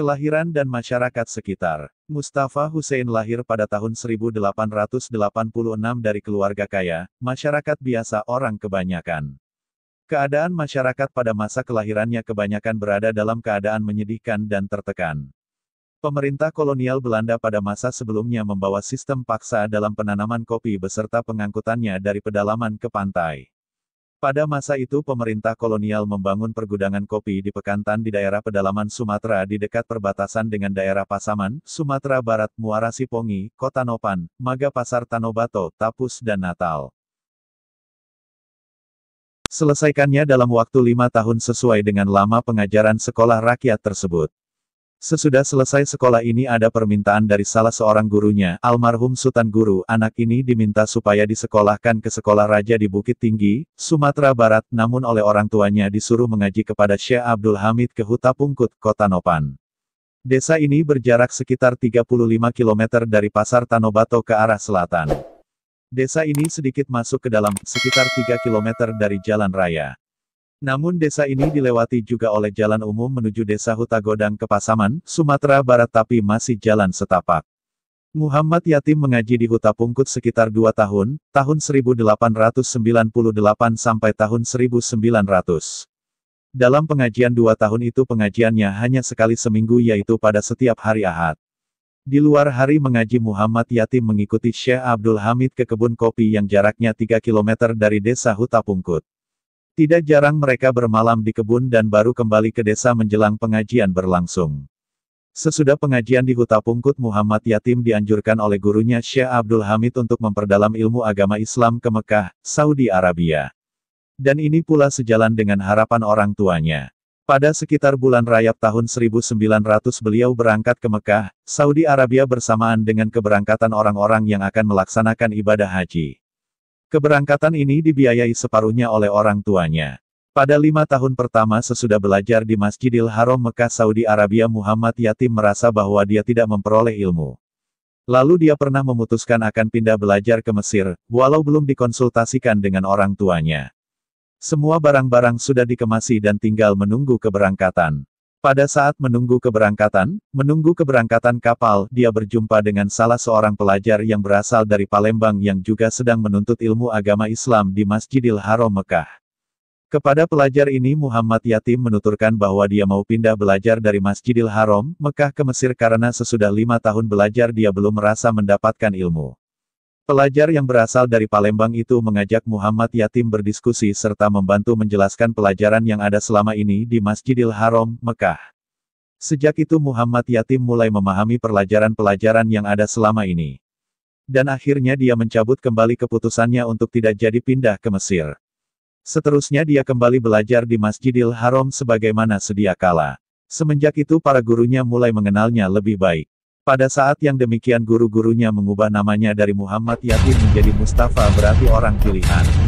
Kelahiran dan masyarakat sekitar. Mustafa Hussein lahir pada tahun 1886 dari keluarga kaya, masyarakat biasa orang kebanyakan. Keadaan masyarakat pada masa kelahirannya kebanyakan berada dalam keadaan menyedihkan dan tertekan. Pemerintah kolonial Belanda pada masa sebelumnya membawa sistem paksa dalam penanaman kopi beserta pengangkutannya dari pedalaman ke pantai. Pada masa itu pemerintah kolonial membangun pergudangan kopi di Pekantan di daerah pedalaman Sumatera di dekat perbatasan dengan daerah Pasaman, Sumatera Barat, Muara Sipongi, Kota Nopan, Magapasar Tanobato, Tapus dan Natal. Selesaikannya dalam waktu 5 tahun sesuai dengan lama pengajaran sekolah rakyat tersebut. Sesudah selesai sekolah ini ada permintaan dari salah seorang gurunya, almarhum Sutan Guru. Anak ini diminta supaya disekolahkan ke sekolah raja di Bukit Tinggi, Sumatera Barat, namun oleh orang tuanya disuruh mengaji kepada Syekh Abdul Hamid ke Huta Pungkut, Kota Nopan. Desa ini berjarak sekitar 35 km dari Pasar Tanobato ke arah selatan. Desa ini sedikit masuk ke dalam, sekitar 3 km dari jalan raya. Namun desa ini dilewati juga oleh jalan umum menuju desa Hutagodang ke Pasaman, Sumatera Barat tapi masih jalan setapak. Muhammad Yatim mengaji di Huta Pungkut sekitar 2 tahun, tahun 1898 sampai tahun 1900. Dalam pengajian 2 tahun itu pengajiannya hanya sekali seminggu yaitu pada setiap hari Ahad. Di luar hari mengaji Muhammad Yatim mengikuti Syekh Abdul Hamid ke kebun kopi yang jaraknya 3 km dari desa Huta Pungkut. Tidak jarang mereka bermalam di kebun dan baru kembali ke desa menjelang pengajian berlangsung. Sesudah pengajian di Huta Pungkut Muhammad Yatim dianjurkan oleh gurunya Syekh Abdul Hamid untuk memperdalam ilmu agama Islam ke Mekah, Saudi Arabia. Dan ini pula sejalan dengan harapan orang tuanya. Pada sekitar bulan Rajab tahun 1900 beliau berangkat ke Mekah, Saudi Arabia bersamaan dengan keberangkatan orang-orang yang akan melaksanakan ibadah haji. Keberangkatan ini dibiayai separuhnya oleh orang tuanya. Pada 5 tahun pertama sesudah belajar di Masjidil Haram Mekah Saudi Arabia Muhammad Yatim merasa bahwa dia tidak memperoleh ilmu. Lalu dia pernah memutuskan akan pindah belajar ke Mesir, walau belum dikonsultasikan dengan orang tuanya. Semua barang-barang sudah dikemasi dan tinggal menunggu keberangkatan. Pada saat menunggu keberangkatan kapal, dia berjumpa dengan salah seorang pelajar yang berasal dari Palembang yang juga sedang menuntut ilmu agama Islam di Masjidil Haram Mekah. Kepada pelajar ini Muhammad Yatim menuturkan bahwa dia mau pindah belajar dari Masjidil Haram, Mekah ke Mesir karena sesudah 5 tahun belajar dia belum merasa mendapatkan ilmu. Pelajar yang berasal dari Palembang itu mengajak Muhammad Yatim berdiskusi serta membantu menjelaskan pelajaran yang ada selama ini di Masjidil Haram, Mekah. Sejak itu Muhammad Yatim mulai memahami pelajaran-pelajaran yang ada selama ini. Dan akhirnya dia mencabut kembali keputusannya untuk tidak jadi pindah ke Mesir. Seterusnya dia kembali belajar di Masjidil Haram sebagaimana sedia kala. Semenjak itu para gurunya mulai mengenalnya lebih baik. Pada saat yang demikian guru-gurunya mengubah namanya dari Muhammad Yatim menjadi Mustafa berarti orang pilihan.